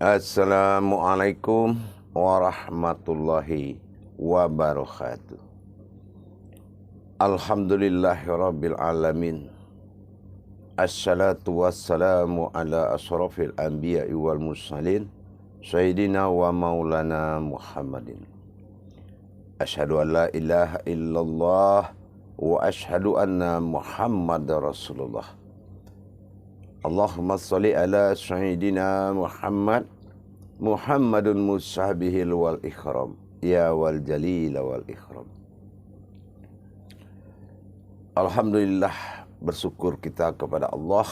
Assalamualaikum warahmatullahi wabarakatuh. Alhamdulillahirabbil alamin. Assalatu wassalamu ala asrafil anbiya'i wal mursalin sayyidina wa maulana Muhammadin. Asyhadu an la ilaha illallah wa asyhadu anna Muhammadar Rasulullah. Allahumma sholli ala sayyidina Muhammadun musabihil wal ikram ya wal jalil wal ikram. Alhamdulillah, bersyukur kita kepada Allah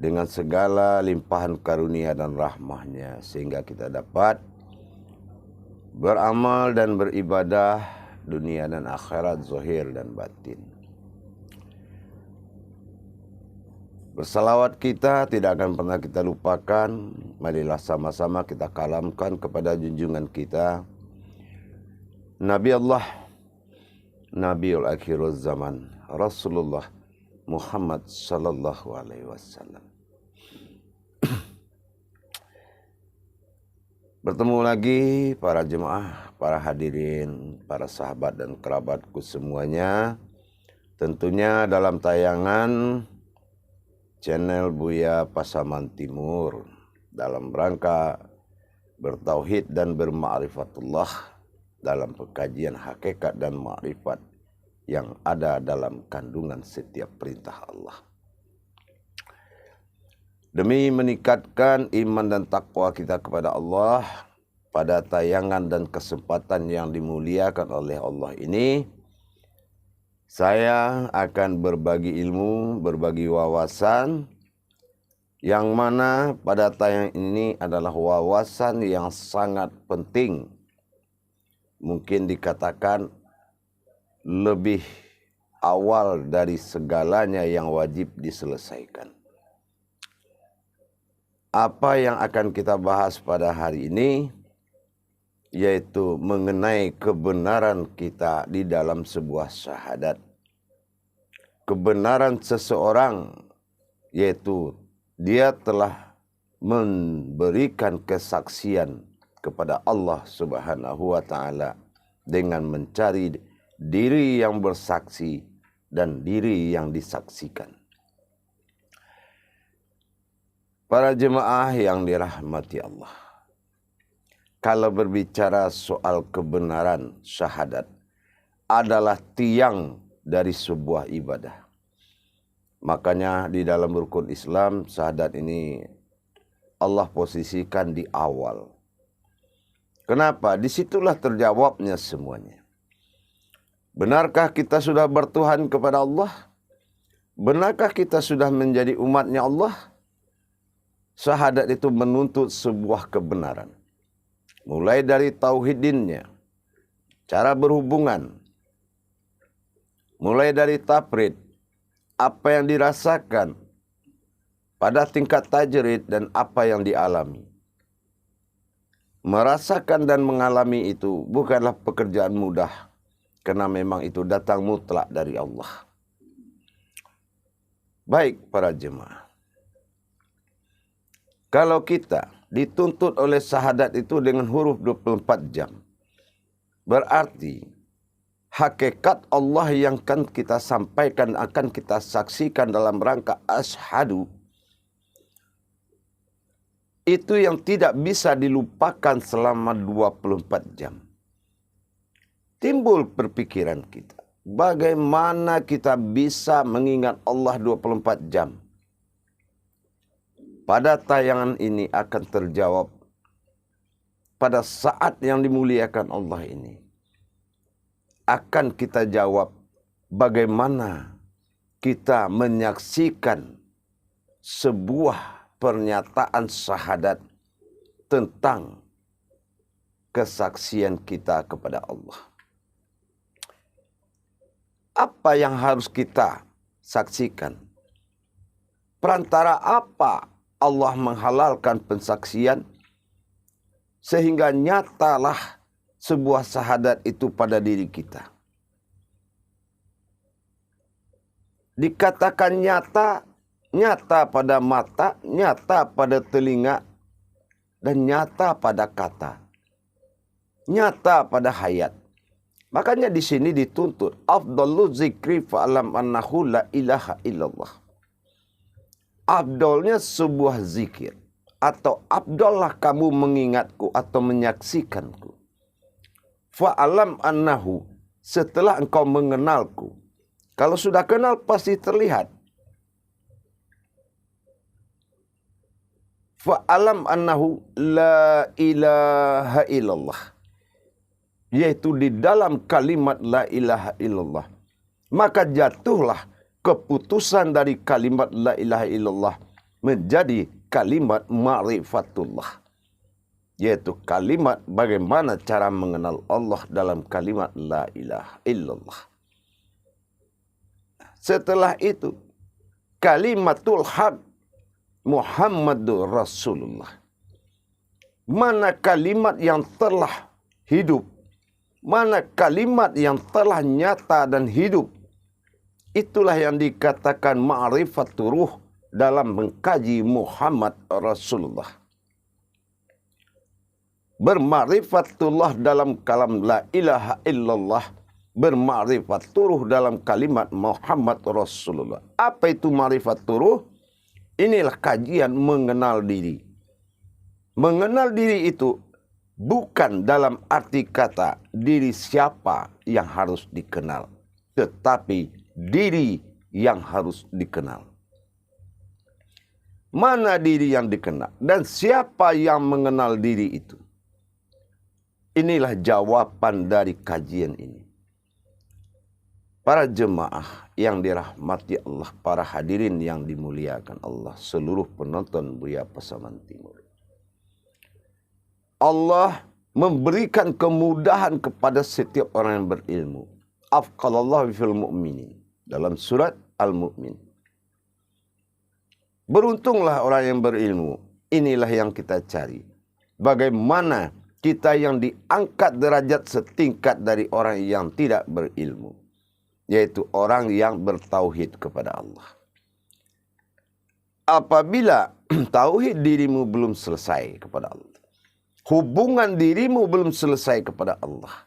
dengan segala limpahan karunia dan rahmahnya sehingga kita dapat beramal dan beribadah dunia dan akhirat, zahir dan batin. Bersalawat kita tidak akan pernah kita lupakan. Marilah sama-sama kita kalamkan kepada junjungan kita, Nabi Allah, Nabiul Akhirul Zaman, Rasulullah Muhammad sallallahu alaihi wasallam. Bertemu lagi para jemaah, para hadirin, para sahabat dan kerabatku semuanya. Tentunya dalam tayangan channel Buya Pasaman Timur dalam rangka bertauhid dan berma'rifatullah dalam pengkajian hakikat dan ma'rifat yang ada dalam kandungan setiap perintah Allah. Demi meningkatkan iman dan takwa kita kepada Allah, pada tayangan dan kesempatan yang dimuliakan oleh Allah ini, saya akan berbagi ilmu, berbagi wawasan, yang mana pada tayang ini adalah wawasan yang sangat penting. Mungkin dikatakan lebih awal dari segalanya yang wajib diselesaikan. Apa yang akan kita bahas pada hari ini, yaitu mengenai kebenaran kita di dalam sebuah syahadat. Kebenaran seseorang, yaitu dia telah memberikan kesaksian kepada Allah Subhanahu wa Ta'ala dengan mencari diri yang bersaksi dan diri yang disaksikan. Para jemaah yang dirahmati Allah, kalau berbicara soal kebenaran syahadat adalah tiang dari sebuah ibadah. Makanya di dalam rukun Islam, syahadat ini Allah posisikan di awal. Kenapa? Disitulah terjawabnya semuanya. Benarkah kita sudah bertuhan kepada Allah? Benarkah kita sudah menjadi umatnya Allah? Syahadat itu menuntut sebuah kebenaran. Mulai dari tauhidinnya, cara berhubungan, mulai dari tafrid, apa yang dirasakan pada tingkat tajrid dan apa yang dialami. Merasakan dan mengalami itu bukanlah pekerjaan mudah, karena memang itu datang mutlak dari Allah. Baik para jemaah, kalau kita dituntut oleh syahadat itu dengan huruf 24 jam. Berarti hakikat Allah yang akan kita sampaikan, akan kita saksikan dalam rangka asyhadu, itu yang tidak bisa dilupakan selama 24 jam. Timbul perpikiran kita, bagaimana kita bisa mengingat Allah 24 jam? Pada tayangan ini akan terjawab pada saat yang dimuliakan Allah ini. Akan kita jawab bagaimana kita menyaksikan sebuah pernyataan syahadat tentang kesaksian kita kepada Allah. Apa yang harus kita saksikan? Perantara apa Allah menghalalkan pensaksian sehingga nyatalah sebuah syahadat itu pada diri kita. Dikatakan nyata nyata pada mata, nyata pada telinga, dan nyata pada kata. Nyata pada hayat. Makanya di sini dituntut afdalu zikri fa'alam annahu la ilaha illallah. Afdalnya sebuah zikir atau afdallah kamu mengingatku atau menyaksikanku. Fa'alam annahu, setelah engkau mengenalku. Kalau sudah kenal pasti terlihat. Fa'alam annahu la ilaha illallah. Yaitu di dalam kalimat la ilaha illallah. Maka jatuhlah keputusan dari kalimat la ilaha illallah menjadi kalimat ma'rifatullah. Yaitu kalimat bagaimana cara mengenal Allah dalam kalimat la ilaha illallah. Setelah itu, kalimatul haq Muhammadur Rasulullah. Mana kalimat yang telah hidup, mana kalimat yang telah nyata dan hidup, itulah yang dikatakan ma'rifatul ruh dalam mengkaji Muhammad Rasulullah. Berma'rifatullah dalam kalam la ilaha illallah, berma'rifatul ruh dalam kalimat Muhammad Rasulullah. Apa itu ma'rifatul ruh? Inilah kajian mengenal diri. Mengenal diri itu bukan dalam arti kata diri siapa yang harus dikenal, tetapi diri yang harus dikenal. Mana diri yang dikenal dan siapa yang mengenal diri itu? Inilah jawaban dari kajian ini. Para jemaah yang dirahmati Allah, para hadirin yang dimuliakan Allah, seluruh penonton Buya Pasaman Timur. Allah memberikan kemudahan kepada setiap orang yang berilmu. Afqalallahu fil mu'minin. Dalam surat Al-Mu'min. Beruntunglah orang yang berilmu. Inilah yang kita cari. Bagaimana kita yang diangkat derajat setingkat dari orang yang tidak berilmu. Yaitu orang yang bertauhid kepada Allah. Apabila tauhid dirimu belum selesai kepada Allah, hubungan dirimu belum selesai kepada Allah,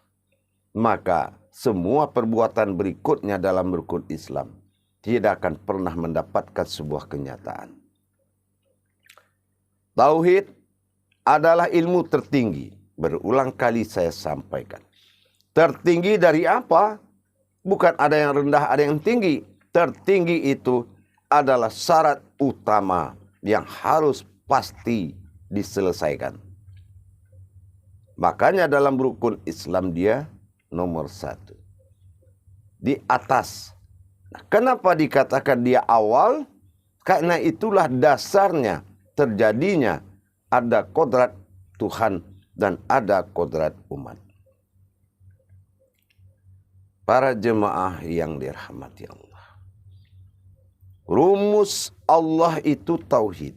maka semua perbuatan berikutnya dalam rukun Islam tidak akan pernah mendapatkan sebuah kenyataan. Tauhid adalah ilmu tertinggi. Berulang kali saya sampaikan. Tertinggi dari apa? Bukan ada yang rendah, ada yang tinggi. Tertinggi itu adalah syarat utama yang harus pasti diselesaikan. Makanya dalam rukun Islam dia nomor 1. Di atas. Nah, kenapa dikatakan dia awal? Karena itulah dasarnya terjadinya ada kodrat Tuhan dan ada kodrat umat. Para jemaah yang dirahmati Allah. Rumus Allah itu tauhid.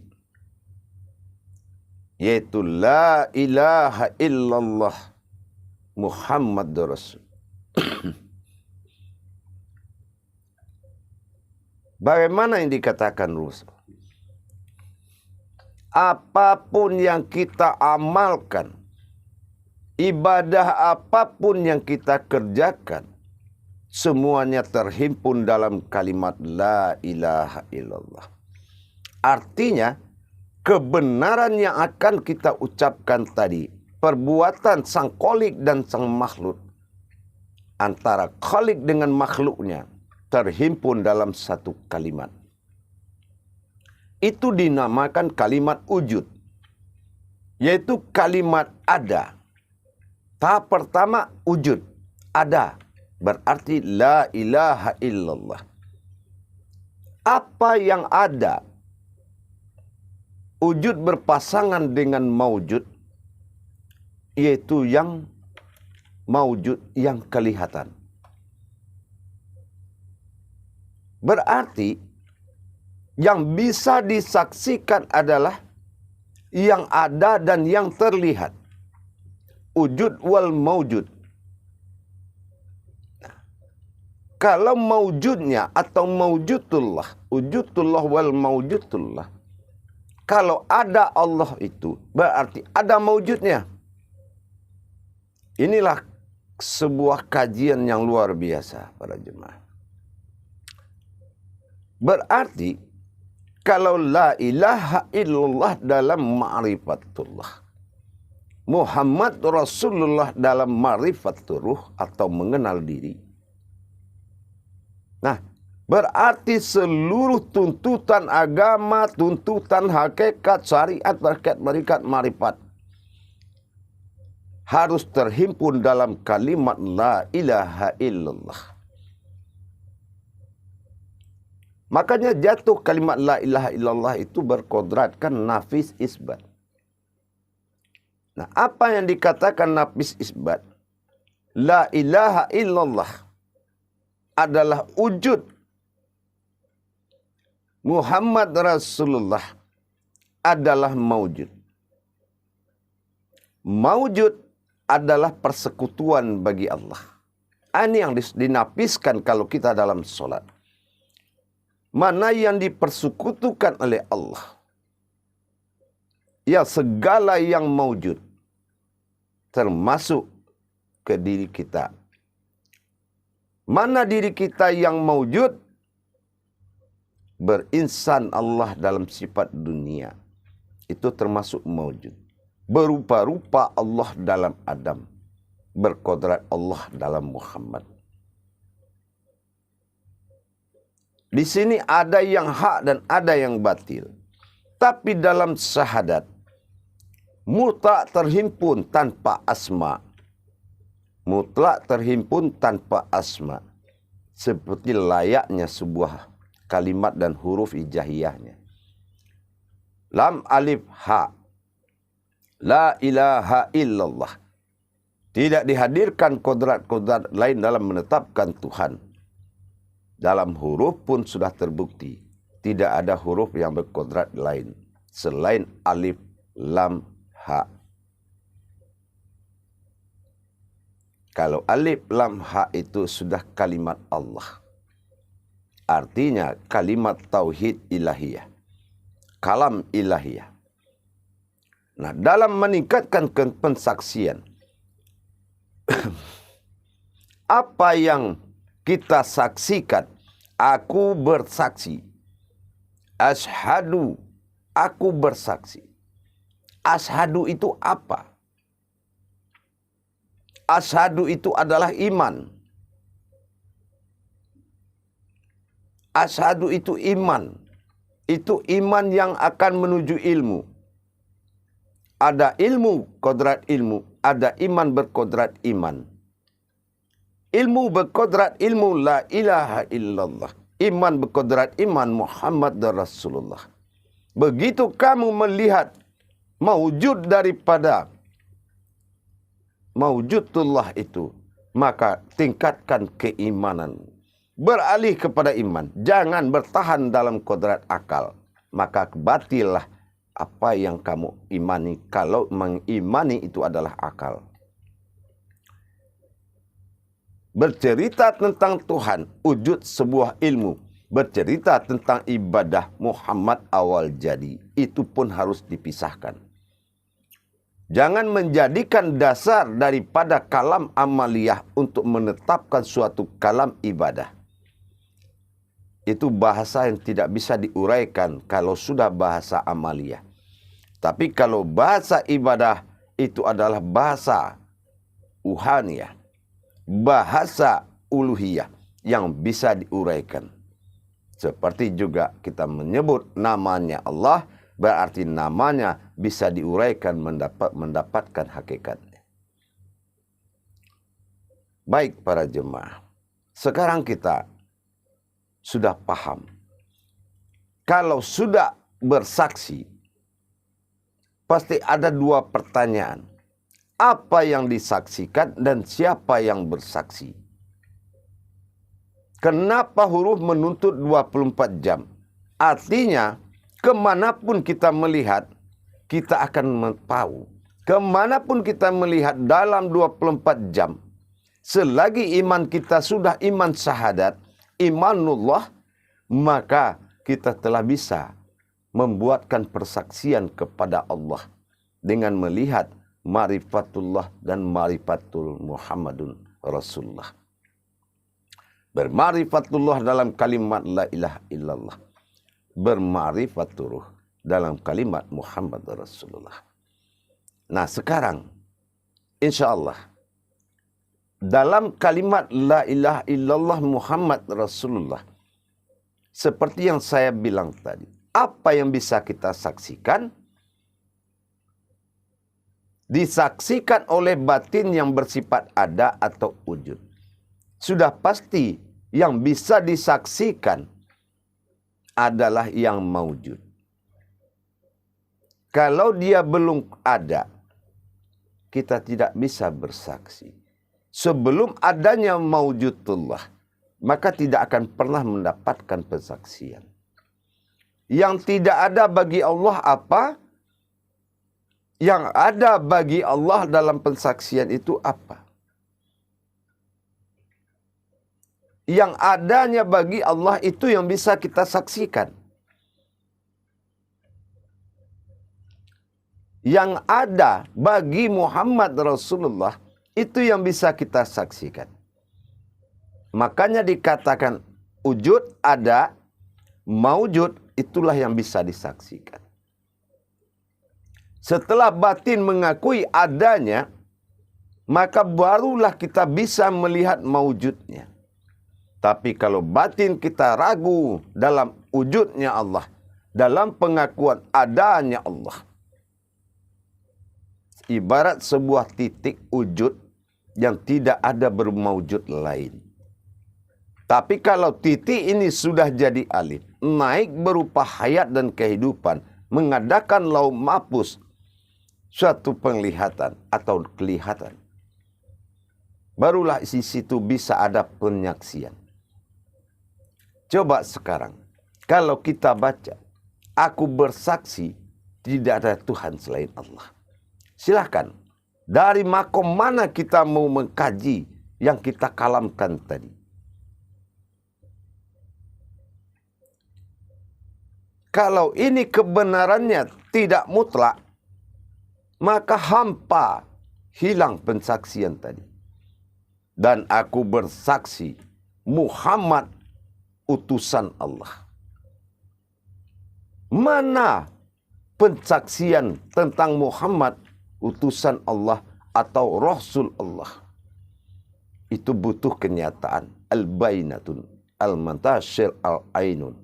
Yaitu la ilaha illallah Muhammad Rasul. Bagaimana yang dikatakan Rasul? Apapun yang kita amalkan, ibadah apapun yang kita kerjakan, semuanya terhimpun dalam kalimat la ilaha illallah. Artinya, kebenaran yang akan kita ucapkan tadi, perbuatan sang kholik dan sang makhluk, antara kholik dengan makhluknya, terhimpun dalam satu kalimat. Itu dinamakan kalimat wujud, yaitu kalimat ada. Tahap pertama wujud, ada. Berarti la ilaha illallah. Apa yang ada? Wujud berpasangan dengan maujud, yaitu yang maujud yang kelihatan. Berarti yang bisa disaksikan adalah yang ada dan yang terlihat. Wujud wal maujud. Kalau maujudnya atau maujudullah, wujudullah wal maujudullah. Kalau ada Allah itu berarti ada maujudnya. Inilah sebuah kajian yang luar biasa para jemaah. Berarti kalau la ilaha illallah dalam ma'rifatullah, Muhammad Rasulullah dalam ma'rifatul ruh atau mengenal diri. Nah, berarti seluruh tuntutan agama, tuntutan hakikat, syariat, hakikat, marifat harus terhimpun dalam kalimat la ilaha illallah. Makanya jatuh kalimat la ilaha illallah itu berkodratkan nafis isbat. Nah, apa yang dikatakan nafis isbat? La ilaha illallah adalah wujud. Muhammad Rasulullah adalah maujud. Maujud adalah persekutuan bagi Allah. Ini yang dinapiskan kalau kita dalam sholat. Mana yang dipersekutukan oleh Allah? Ya, segala yang maujud. Termasuk ke diri kita. Mana diri kita yang maujud? Berinsan Allah dalam sifat dunia. Itu termasuk maujud. Berupa-rupa Allah dalam Adam. Berkodrat Allah dalam Muhammad. Di sini ada yang hak dan ada yang batil. Tapi dalam syahadat, mutlak terhimpun tanpa asma. Mutlak terhimpun tanpa asma. Seperti layaknya sebuah kalimat dan huruf hijaiyahnya. Lam alif ha. La ilaha illallah. Tidak dihadirkan kodrat-kodrat lain dalam menetapkan Tuhan. Dalam huruf pun sudah terbukti. Tidak ada huruf yang berkodrat lain. Selain alif, lam, ha. Kalau alif, lam, ha itu sudah kalimat Allah. Artinya kalimat tauhid ilahiyah. Kalam ilahiyah. Nah, dalam meningkatkan pensaksian. Apa yang kita saksikan, aku bersaksi. Ashadu, aku bersaksi. Ashadu itu apa? Ashadu itu adalah iman. Ashadu itu iman. Itu iman yang akan menuju ilmu. Ada ilmu, kodrat ilmu. Ada iman berkodrat iman. Ilmu berkodrat ilmu la ilaha illallah. Iman berkodrat iman Muhammad Rasulullah. Begitu kamu melihat maujud daripada maujudullah itu, maka tingkatkan keimanan. Beralih kepada iman. Jangan bertahan dalam kodrat akal. Maka batilah apa yang kamu imani. Kalau mengimani itu adalah akal. Bercerita tentang Tuhan, wujud sebuah ilmu. Bercerita tentang ibadah Muhammad awal jadi. Itu pun harus dipisahkan. Jangan menjadikan dasar daripada kalam amaliyah untuk menetapkan suatu kalam ibadah. Itu bahasa yang tidak bisa diuraikan kalau sudah bahasa amaliyah. Tapi kalau bahasa ibadah itu adalah bahasa uhaniyah. Bahasa uluhiyah yang bisa diuraikan. Seperti juga kita menyebut namanya Allah, berarti namanya bisa diuraikan mendapatkan hakikatnya. Baik para jemaah, sekarang kita sudah paham. Kalau sudah bersaksi, pasti ada dua pertanyaan. Apa yang disaksikan dan siapa yang bersaksi? Kenapa huruf menuntut 24 jam? Artinya, kemanapun kita melihat, kita akan tahu. Kemanapun kita melihat dalam 24 jam, selagi iman kita sudah iman syahadat, imanullah, maka kita telah bisa membuatkan persaksian kepada Allah dengan melihat marifatullah dan marifatul Muhammadun Rasulullah. Bermarifatullah dalam kalimat la ilaha illallah. Bermarifatullah dalam kalimat Muhammad Rasulullah. Nah sekarang, insya Allah, dalam kalimat la ilaha illallah Muhammad Rasulullah, seperti yang saya bilang tadi, apa yang bisa kita saksikan? Disaksikan oleh batin yang bersifat ada atau wujud. Sudah pasti yang bisa disaksikan adalah yang maujud. Kalau dia belum ada, kita tidak bisa bersaksi. Sebelum adanya maujudullah, maka tidak akan pernah mendapatkan persaksian. Yang tidak ada bagi Allah apa? Yang ada bagi Allah dalam pensaksian itu apa? Yang adanya bagi Allah itu yang bisa kita saksikan. Yang ada bagi Muhammad Rasulullah itu yang bisa kita saksikan. Makanya dikatakan wujud ada, maujud itulah yang bisa disaksikan. Setelah batin mengakui adanya, maka barulah kita bisa melihat maujudnya. Tapi kalau batin kita ragu dalam wujudnya Allah, dalam pengakuan adanya Allah, ibarat sebuah titik wujud yang tidak ada bermaujud lain. Tapi kalau titik ini sudah jadi alif, naik berupa hayat dan kehidupan, mengadakan laum mahfuz, suatu penglihatan atau kelihatan, barulah di situ bisa ada penyaksian. Coba sekarang, kalau kita baca, aku bersaksi tidak ada Tuhan selain Allah. Silahkan, dari makom mana kita mau mengkaji yang kita kalamkan tadi? Kalau ini kebenarannya tidak mutlak, maka hampa, hilang pensaksian tadi. Dan aku bersaksi Muhammad utusan Allah. Mana pensaksian tentang Muhammad utusan Allah atau Rasul Allah? Itu butuh kenyataan. Al-bainatun, al-mantashir, al-ainun.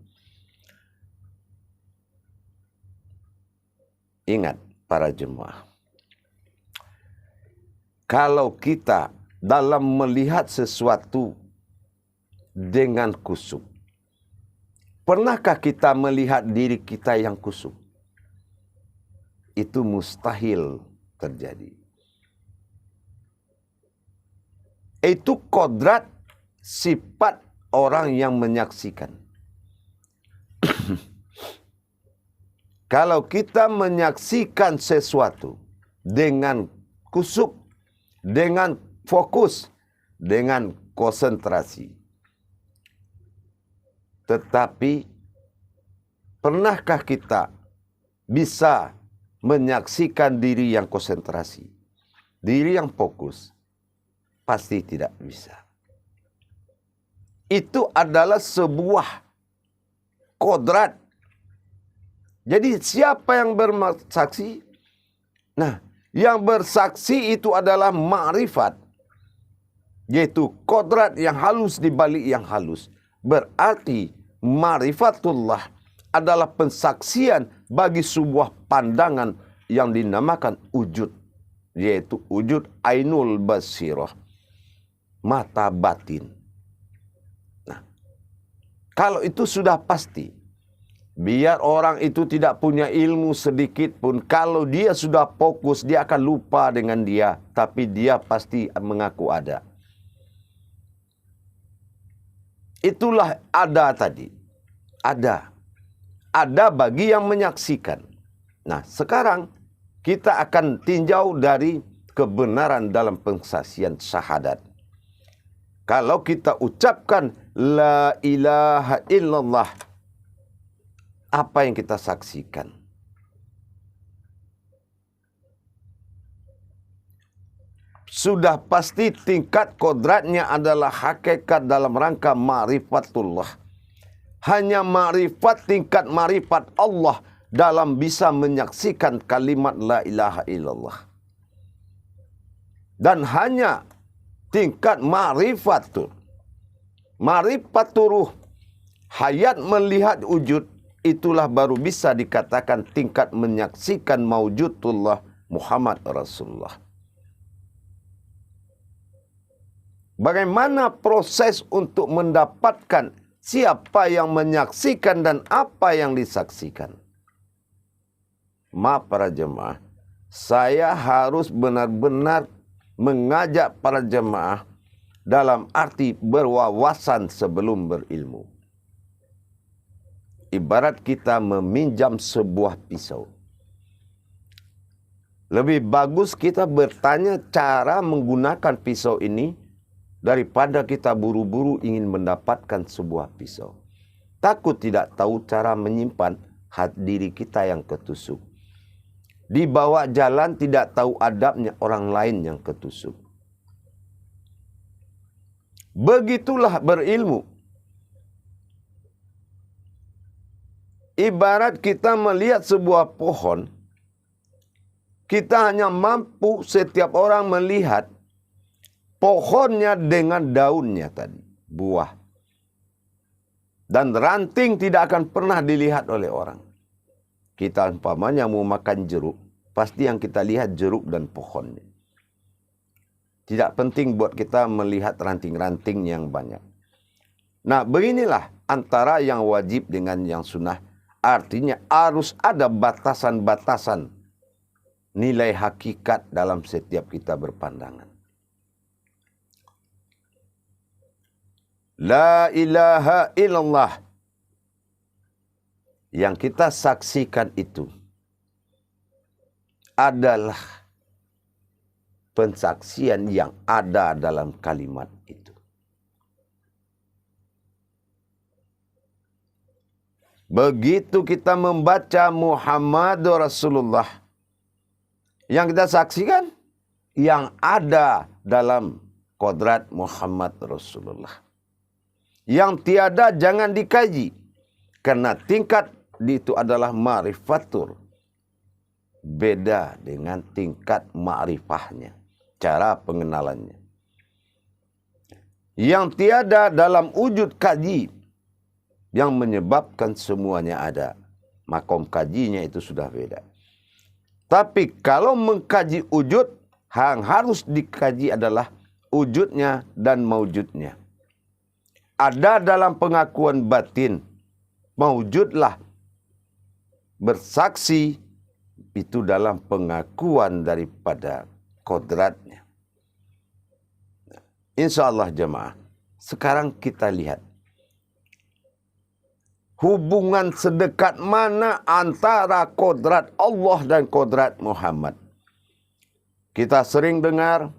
Ingat para jemaah, kalau kita dalam melihat sesuatu dengan kusuk, pernahkah kita melihat diri kita yang kusuk? Itu mustahil terjadi. Itu kodrat sifat orang yang menyaksikan. Kalau kita menyaksikan sesuatu dengan kusuk, dengan fokus, dengan konsentrasi. Tetapi, pernahkah kita bisa menyaksikan diri yang konsentrasi? Diri yang fokus? Pasti tidak bisa. Itu adalah sebuah kodrat. Jadi siapa yang bersaksi? Nah, yang bersaksi itu adalah ma'rifat. Yaitu kodrat yang halus di balik yang halus. Berarti ma'rifatullah adalah pensaksian bagi sebuah pandangan yang dinamakan wujud. Yaitu wujud ainul basirah. Mata batin. Nah, kalau itu sudah pasti. Biar orang itu tidak punya ilmu sedikit pun, kalau dia sudah fokus, dia akan lupa dengan dia. Tapi dia pasti mengaku ada. Itulah ada tadi. Ada. Ada bagi yang menyaksikan. Nah, sekarang kita akan tinjau dari kebenaran dalam pensaksian syahadat. Kalau kita ucapkan la ilaha illallah, apa yang kita saksikan? Sudah pasti tingkat kodratnya adalah hakikat dalam rangka ma'rifatullah. Hanya ma'rifat, tingkat ma'rifat Allah dalam bisa menyaksikan kalimat la ilaha illallah. Dan hanya tingkat ma'rifatul ruh, hayat melihat wujud, itulah baru bisa dikatakan tingkat menyaksikan maujudullah Muhammad Rasulullah. Bagaimana proses untuk mendapatkan siapa yang menyaksikan dan apa yang disaksikan? Maaf para jemaah, saya harus benar-benar mengajak para jemaah dalam arti berwawasan sebelum berilmu. Ibarat kita meminjam sebuah pisau. Lebih bagus kita bertanya cara menggunakan pisau ini daripada kita buru-buru ingin mendapatkan sebuah pisau. Takut tidak tahu cara menyimpan hati diri kita yang ketusuk. Dibawa jalan tidak tahu adabnya orang lain yang ketusuk. Begitulah berilmu. Ibarat kita melihat sebuah pohon, kita hanya mampu setiap orang melihat pohonnya dengan daunnya tadi, buah. Dan ranting tidak akan pernah dilihat oleh orang. Kita umpamanya mau makan jeruk, pasti yang kita lihat jeruk dan pohonnya. Tidak penting buat kita melihat ranting-ranting yang banyak. Nah, beginilah antara yang wajib dengan yang sunnah. Artinya harus ada batasan-batasan nilai hakikat dalam setiap kita berpandangan. La ilaha illallah. Yang kita saksikan itu adalah pensaksian yang ada dalam kalimat itu. Begitu kita membaca Muhammadur Rasulullah, yang kita saksikan yang ada dalam kodrat Muhammad Rasulullah. Yang tiada jangan dikaji. Karena tingkat itu adalah ma'rifatur. Beda dengan tingkat ma'rifahnya. Cara pengenalannya. Yang tiada dalam wujud kaji. Yang menyebabkan semuanya ada. Makom kajinya itu sudah beda. Tapi kalau mengkaji wujud, yang harus dikaji adalah wujudnya dan maujudnya. Ada dalam pengakuan batin, maujudlah bersaksi itu dalam pengakuan daripada kodratnya. Insya Allah jemaah, sekarang kita lihat hubungan sedekat mana antara kodrat Allah dan kodrat Muhammad. Kita sering dengar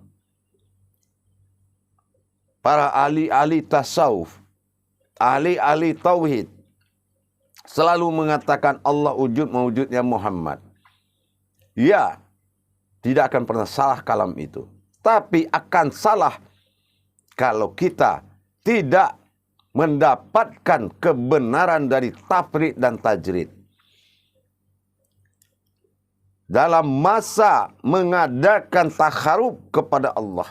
para ahli-ahli tasawuf, ahli-ahli tauhid selalu mengatakan Allah wujud mewujudnya Muhammad. Ya, tidak akan pernah salah kalam itu. Tapi akan salah kalau kita tidak mendapatkan kebenaran dari tafrid dan tajrid. Dalam masa mengadakan takharub kepada Allah,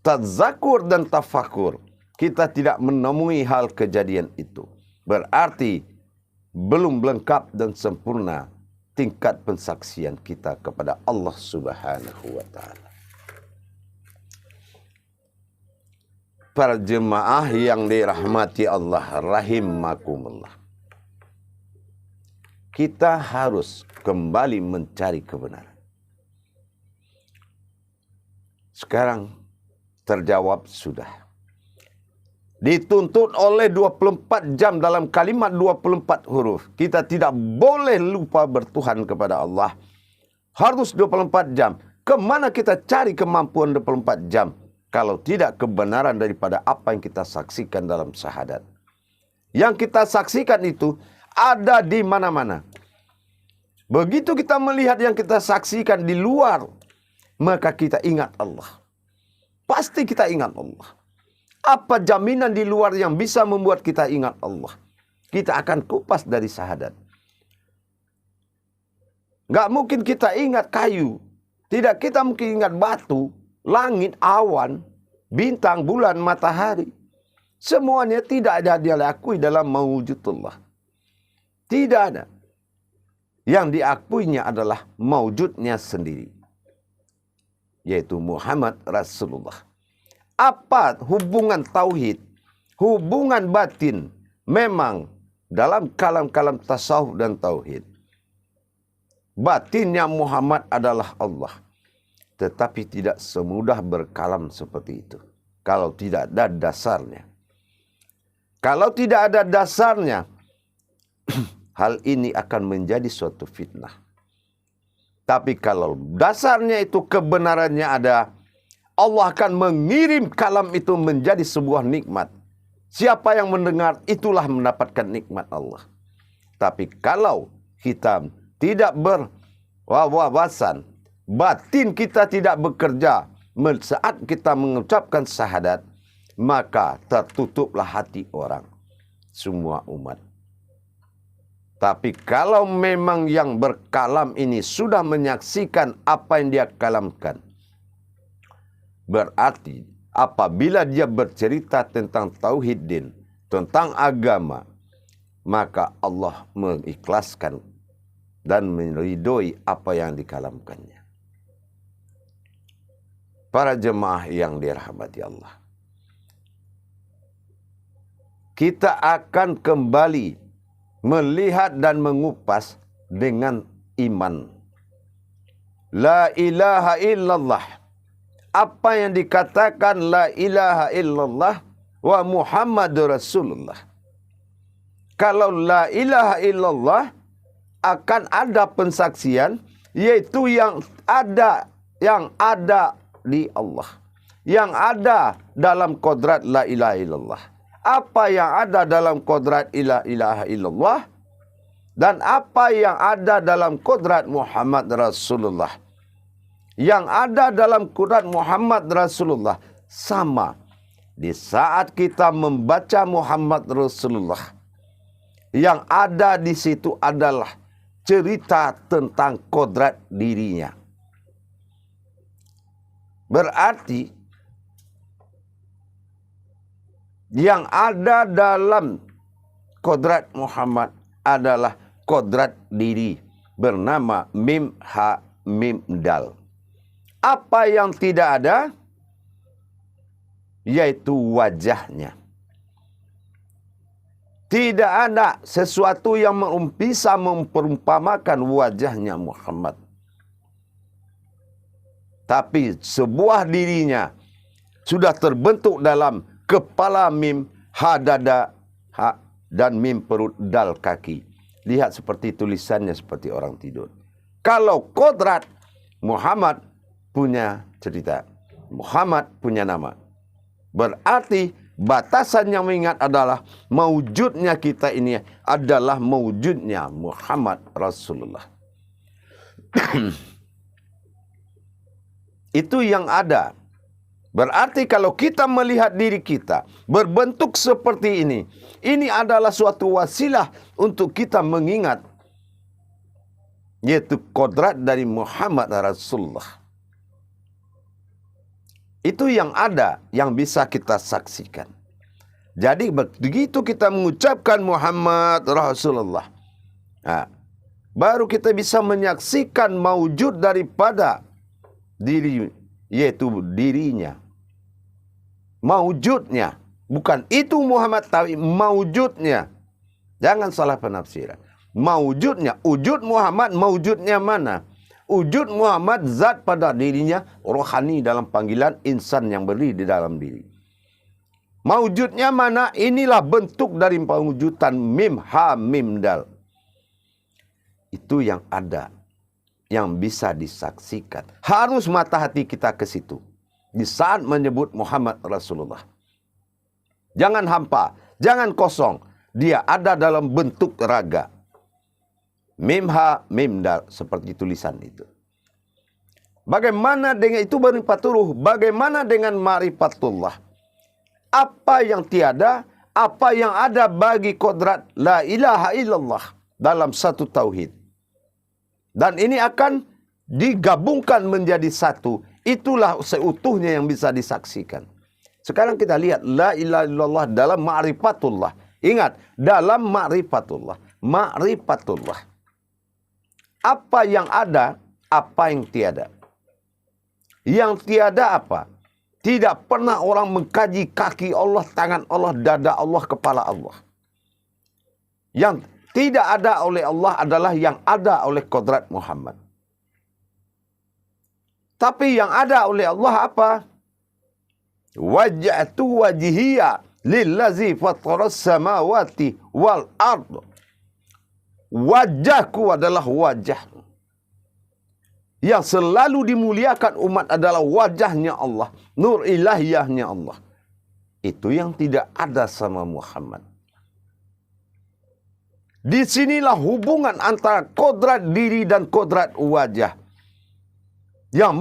tazakur dan tafakur, kita tidak menemui hal kejadian itu. Berarti belum lengkap dan sempurna tingkat pensaksian kita kepada Allah Subhanahu wa ta'ala. Para jemaah yang dirahmati Allah rahimakumullah. Kita harus kembali mencari kebenaran. Sekarang terjawab sudah. Dituntut oleh 24 jam dalam kalimat 24 huruf. Kita tidak boleh lupa bertuhan kepada Allah. Harus 24 jam. Kemana kita cari kemampuan 24 jam? kalau tidak kebenaran daripada apa yang kita saksikan dalam syahadat. Yang kita saksikan itu ada di mana-mana. Begitu kita melihat yang kita saksikan di luar, maka kita ingat Allah. Pasti kita ingat Allah. Apa jaminan di luar yang bisa membuat kita ingat Allah? Kita akan kupas dari syahadat. Nggak mungkin kita ingat kayu. Tidak, kita mungkin ingat batu, langit, awan, bintang, bulan, matahari. Semuanya tidak ada dia diakui dalam mawujudullah. Tidak ada. Yang diakuinya adalah mawujudnya sendiri. Yaitu Muhammad Rasulullah. Apa hubungan tauhid, hubungan batin memang dalam kalam-kalam tasawuf dan tauhid. Batinnya Muhammad adalah Allah. Tetapi tidak semudah berkalam seperti itu. Kalau tidak ada dasarnya. Kalau tidak ada dasarnya, hal ini akan menjadi suatu fitnah. Tapi kalau dasarnya itu kebenarannya ada, Allah akan mengirim kalam itu menjadi sebuah nikmat. Siapa yang mendengar, itulah mendapatkan nikmat Allah. Tapi kalau kita tidak berwawasan, batin kita tidak bekerja saat kita mengucapkan syahadat, maka tertutuplah hati orang, semua umat. Tapi kalau memang yang berkalam ini sudah menyaksikan apa yang dia kalamkan, berarti apabila dia bercerita tentang tauhid din, tentang agama, maka Allah mengikhlaskan dan meridhoi apa yang dikalamkannya. Para jemaah yang dirahmati Allah, kita akan kembali melihat dan mengupas dengan iman. La ilaha illallah. Apa yang dikatakan la ilaha illallah wa Muhammadur Rasulullah. Kalau la ilaha illallah, akan ada pensaksian, yaitu yang ada di Allah, yang ada dalam kodrat la ilaha illallah. Apa yang ada dalam kodrat la ilaha illallah dan apa yang ada dalam kodrat Muhammad Rasulullah. Yang ada dalam kodrat Muhammad Rasulullah sama. Di saat kita membaca Muhammad Rasulullah, yang ada di situ adalah cerita tentang kodrat dirinya. Berarti yang ada dalam kodrat Muhammad adalah kodrat diri bernama Mim Ha Mim Dal. Apa yang tidak ada? Yaitu wajahnya. Tidak ada sesuatu yang bisa memperumpamakan wajahnya Muhammad. Tapi sebuah dirinya sudah terbentuk dalam kepala mim, ha dada, ha dan mim perut, dal kaki. Lihat seperti tulisannya seperti orang tidur. Kalau kodrat, Muhammad punya cerita. Muhammad punya nama. Berarti batasan yang mengingat adalah mewujudnya kita ini adalah mewujudnya Muhammad Rasulullah. Itu yang ada. Berarti kalau kita melihat diri kita berbentuk seperti ini adalah suatu wasilah untuk kita mengingat, yaitu kodrat dari Muhammad Rasulullah. Itu yang ada, yang bisa kita saksikan. Jadi begitu kita mengucapkan Muhammad Rasulullah, nah, baru kita bisa menyaksikan mawujud daripada diri, yaitu dirinya. Mawujudnya. Bukan itu Muhammad, tapi mawujudnya. Jangan salah penafsiran. Mawujudnya. Wujud Muhammad, mawujudnya mana? Wujud Muhammad zat pada dirinya, rohani dalam panggilan insan yang berdiri di dalam diri. Mawujudnya mana? Inilah bentuk dari pewujudan mim ha mim dal. Itu yang ada, yang bisa disaksikan. Harus mata hati kita ke situ. di saat menyebut Muhammad Rasulullah. Jangan hampa, jangan kosong. Dia ada dalam bentuk raga. Mim ha, mim dal, seperti tulisan itu. Bagaimana dengan itu marifaturuh? Bagaimana dengan ma'rifatullah? Apa yang tiada, apa yang ada bagi kodrat la ilaha illallah dalam satu tauhid. Dan ini akan digabungkan menjadi satu. Itulah seutuhnya yang bisa disaksikan. Sekarang kita lihat la ilaha illallah dalam ma'rifatullah. Ingat, dalam ma'rifatullah. Ma'rifatullah. Apa yang ada, apa yang tiada. Yang tiada apa? Tidak pernah orang mengkaji kaki Allah, tangan Allah, dada Allah, kepala Allah. Yang tidak ada oleh Allah adalah yang ada oleh kodrat Muhammad. Tapi yang ada oleh Allah apa? Waj'atu wajhiya lillazi fataras samawati wal ard. Wajahku adalah wajah. Yang selalu dimuliakan umat adalah wajahnya Allah. Nur ilahiyahnya Allah. Itu yang tidak ada sama Muhammad. Disinilah hubungan antara kodrat diri dan kodrat wajah. Yang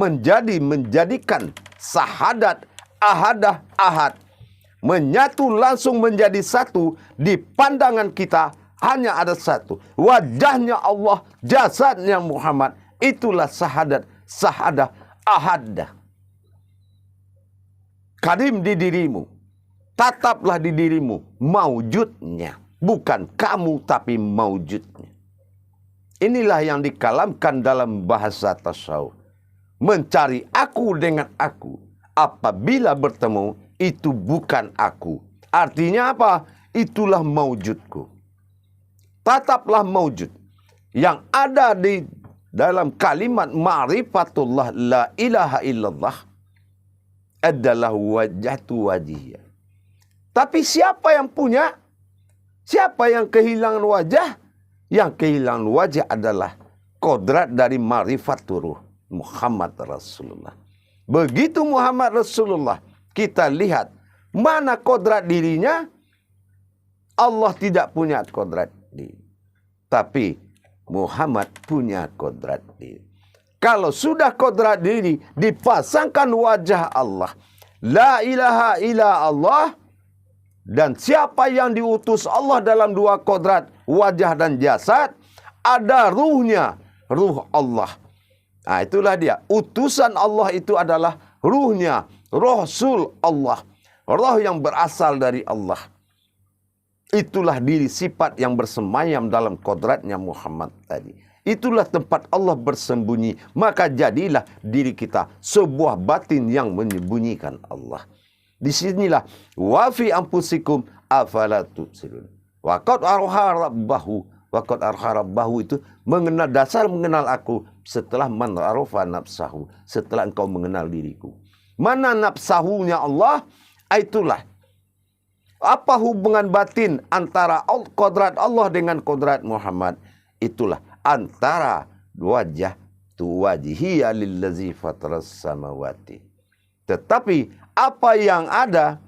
menjadikan sahadat, ahadah, ahad. Menyatu langsung menjadi satu. Di pandangan kita hanya ada satu. Wajahnya Allah, jasadnya Muhammad. Itulah sahadat, sahadah, ahadah. Kadim di dirimu. Tataplah di dirimu. Maujudnya. Bukan kamu tapi maujudnya. Inilah yang dikalamkan dalam bahasa tasawuf. Mencari aku dengan aku. Apabila bertemu, itu bukan aku. Artinya apa? Itulah maujudku. Tataplah maujud. Yang ada di dalam kalimat ma'rifatullah la ilaha illallah adalah wajhatu wajhiyah. Tapi siapa yang punya? Siapa yang kehilangan wajah? Yang kehilangan wajah adalah kodrat dari ma'rifatur Muhammad Rasulullah. Begitu Muhammad Rasulullah, kita lihat mana kodrat dirinya. Allah tidak punya kodrat diri. Tapi Muhammad punya kodrat diri. Kalau sudah kodrat diri, dipasangkan wajah Allah. La ilaha illa Allah. Dan siapa yang diutus Allah dalam dua kodrat, wajah dan jasad, ada ruhnya, ruh Allah. Nah, itulah dia. Utusan Allah itu adalah ruhnya, Rasul Allah. Roh yang berasal dari Allah. Itulah diri sifat yang bersemayam dalam kodratnya Muhammad tadi. Itulah tempat Allah bersembunyi. Maka jadilah diri kita sebuah batin yang menyembunyikan Allah. Disinilah wafi ampusikum afala tubsirun. Waqad arha rabbahu. Waqad arha rabbahu itu mengenal dasar mengenal aku setelah man arafa nafsahu. Setelah engkau mengenal diriku. Mana nafsahunya Allah? Itulah. Apa hubungan batin antara kodrat Allah dengan kodrat Muhammad? Itulah antara wajah tu wajhiya lillazi fataras samawati. Tetapi apa yang ada,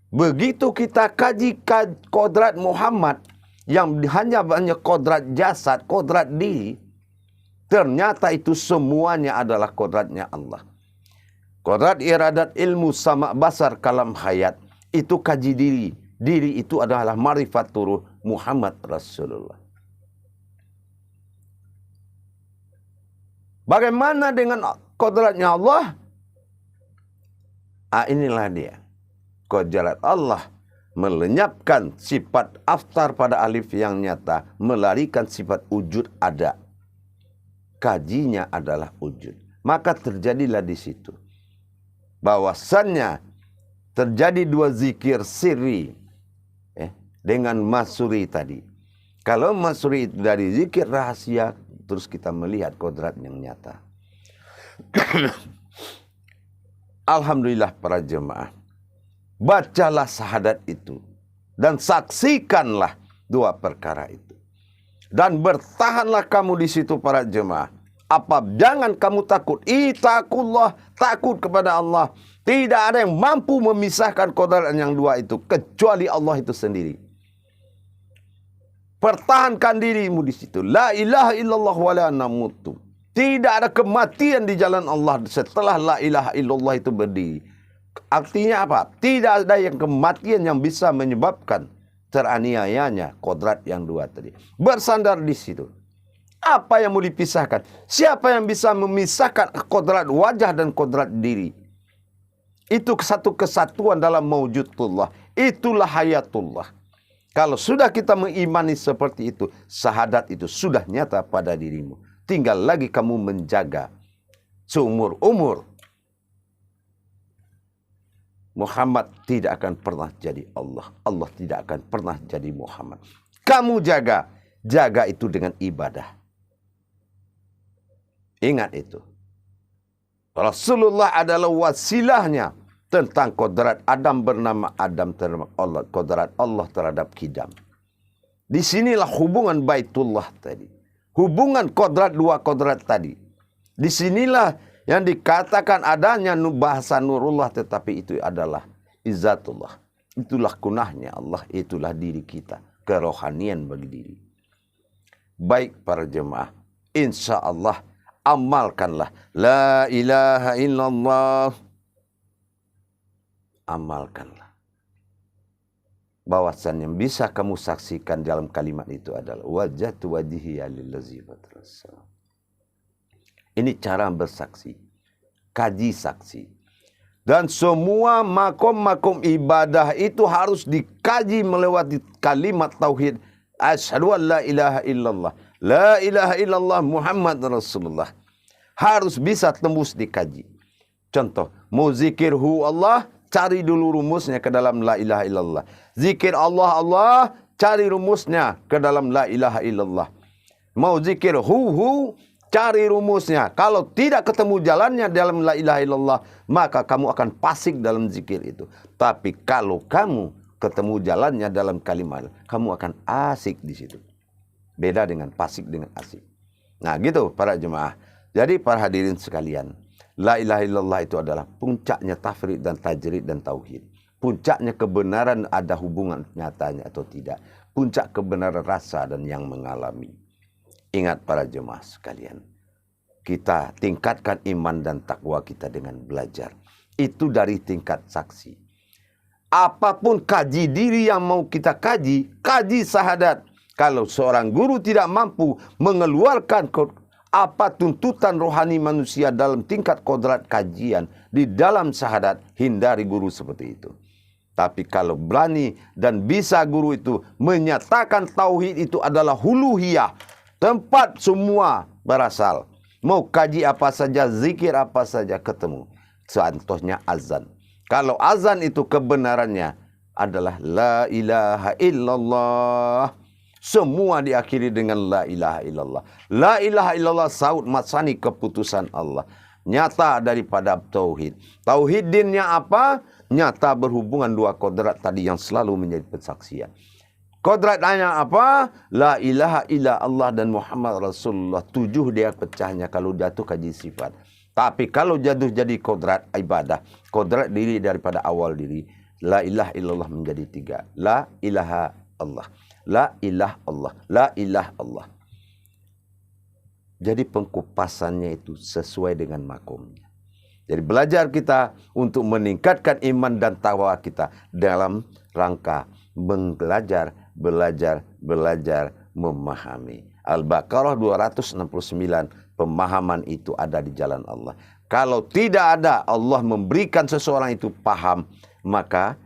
begitu kita kaji kodrat Muhammad yang hanya kodrat jasad, kodrat diri, ternyata itu semuanya adalah kodratnya Allah. Kodrat iradat ilmu sama basar kalam hayat. Itu kaji diri. Diri itu adalah ma'rifatur Muhammad Rasulullah. Bagaimana dengan kodratnya Allah? Inilah dia. Kodrat Allah melenyapkan sifat aftar pada alif yang nyata. Melarikan sifat wujud ada. Kajinya adalah wujud. Maka terjadilah di situ. Bahwasannya terjadi dua zikir sirri dengan masuri tadi. Kalau masuri itu dari zikir rahasia, terus kita melihat kodrat yang nyata. Alhamdulillah para jemaah. Bacalah syahadat itu. Dan saksikanlah dua perkara itu. Dan bertahanlah kamu di situ para jemaah. Apa? Jangan kamu takut. Ittaqullah, takut kepada Allah. Tidak ada yang mampu memisahkan kodrat yang dua itu kecuali Allah itu sendiri. Pertahankan dirimu di situ. La ilaha illallah wa la namutu. Tidak ada kematian di jalan Allah setelah la ilaha illallah itu berdiri. Artinya apa? Tidak ada yang kematian yang bisa menyebabkan teraniayanya kodrat yang dua tadi. Bersandar di situ. Apa yang mau dipisahkan? Siapa yang bisa memisahkan kodrat wajah dan kodrat diri? Itu satu kesatuan dalam mawjudullah. Itulah hayatullah. Kalau sudah kita mengimani seperti itu, syahadat itu sudah nyata pada dirimu. Tinggal lagi kamu menjaga seumur umur. Muhammad tidak akan pernah jadi Allah. Allah tidak akan pernah jadi Muhammad. Kamu jaga. Jaga itu dengan ibadah. Ingat itu. Rasulullah adalah wasilahnya tentang kodrat Adam bernama Adam terhadap Allah. Kodrat Allah terhadap Kidam. Disinilah hubungan Baitullah tadi. Hubungan kodrat dua kodrat tadi. Disinilah yang dikatakan adanya bahasa Nurullah, tetapi itu adalah Izzatullah. Itulah kunahnya Allah. Itulah diri kita. Kerohanian bagi diri. Baik para jemaah. Insya Allah amalkanlah. La ilaha illallah. Amalkanlah. Bahwasan yang bisa kamu saksikan dalam kalimat itu adalah wajhatu wajhiya lillazi fatarasa. Ini cara bersaksi. Kaji saksi. Dan semua makom-makom ibadah itu harus dikaji melewati kalimat tauhid. Asyhadu an la ilaha illallah. La ilaha illallah Muhammad Rasulullah. Harus bisa tembus dikaji. Contoh, mau zikir hu Allah, cari dulu rumusnya ke dalam la ilaha illallah. Zikir Allah Allah, cari rumusnya ke dalam la ilaha illallah. Mau zikir hu, cari rumusnya. Kalau tidak ketemu jalannya dalam la ilaha illallah, maka kamu akan fasik dalam zikir itu. Tapi kalau kamu ketemu jalannya dalam kalimat, kamu akan asik di situ. Beda dengan fasik dengan asik. Nah gitu para jemaah. Jadi para hadirin sekalian, la ilaha illallah itu adalah puncaknya tafrid dan tajrid dan tauhid. Puncaknya kebenaran ada hubungan nyatanya atau tidak. Puncak kebenaran rasa dan yang mengalami. Ingat para jemaah sekalian. Kita tingkatkan iman dan takwa kita dengan belajar. Itu dari tingkat saksi. Apapun kaji diri yang mau kita kaji, kaji syahadat. Kalau seorang guru tidak mampu mengeluarkan apa tuntutan rohani manusia dalam tingkat kodrat kajian di dalam syahadat, hindari guru seperti itu. Tapi kalau berani dan bisa guru itu menyatakan tauhid itu adalah huluhiyah, tempat semua berasal. Mau kaji apa saja, zikir apa saja ketemu. Contohnya azan. Kalau azan itu kebenarannya adalah la ilaha illallah. Semua diakhiri dengan la ilaha illallah. La ilaha illallah saud matsani keputusan Allah. Nyata daripada tauhid. Tauhid dinnya apa? Nyata berhubungan dua kodrat tadi yang selalu menjadi persaksian. Kodrat hanya apa? La ilaha illa Allah dan Muhammad Rasulullah. 7 dia pecahnya kalau jatuh kaji sifat. Tapi kalau jatuh jadi kodrat ibadah. Kodrat diri daripada awal diri. La ilaha illallah menjadi 3. La ilaha Allah. La ilah Allah. La ilah Allah. Jadi pengkupasannya itu sesuai dengan makomnya. Jadi belajar kita untuk meningkatkan iman dan takwa kita dalam rangka belajar memahami. Al-Baqarah 269, pemahaman itu ada di jalan Allah. Kalau tidak ada Allah memberikan seseorang itu paham, maka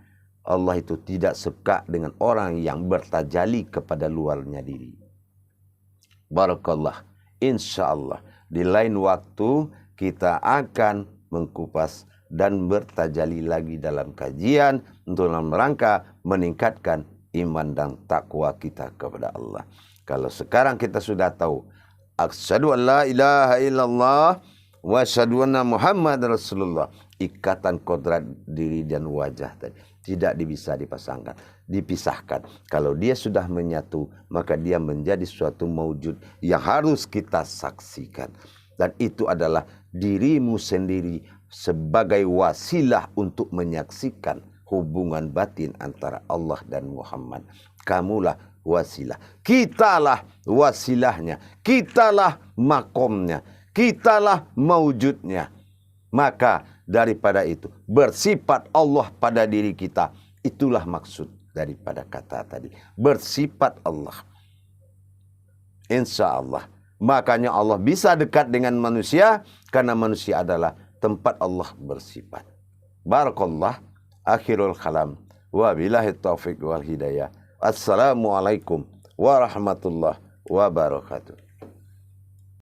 Allah itu tidak suka dengan orang yang bertajali kepada luarnya diri. Barakallah. Insya Allah di lain waktu kita akan mengkupas dan bertajali lagi dalam kajian untuk dalam rangka meningkatkan iman dan takwa kita kepada Allah. Kalau sekarang kita sudah tahu asyhadu an la ilaha illallah wa asyhadu anna Muhammad Rasulullah, ikatan kodrat diri dan wajah tadi tidak bisa dipisahkan. Kalau dia sudah menyatu, maka dia menjadi suatu maujud yang harus kita saksikan. Dan itu adalah dirimu sendiri sebagai wasilah untuk menyaksikan hubungan batin antara Allah dan Muhammad. Kamulah wasilah. Kitalah wasilahnya. Kitalah makomnya. Kitalah maujudnya. Maka daripada itu, bersifat Allah pada diri kita. Itulah maksud daripada kata tadi. Bersifat Allah. Insya Allah. Makanya Allah bisa dekat dengan manusia karena manusia adalah tempat Allah bersifat. Barakallah. Akhirul kalam. Wabillahi taufiq wal hidayah. Assalamualaikum warahmatullahi wabarakatuh.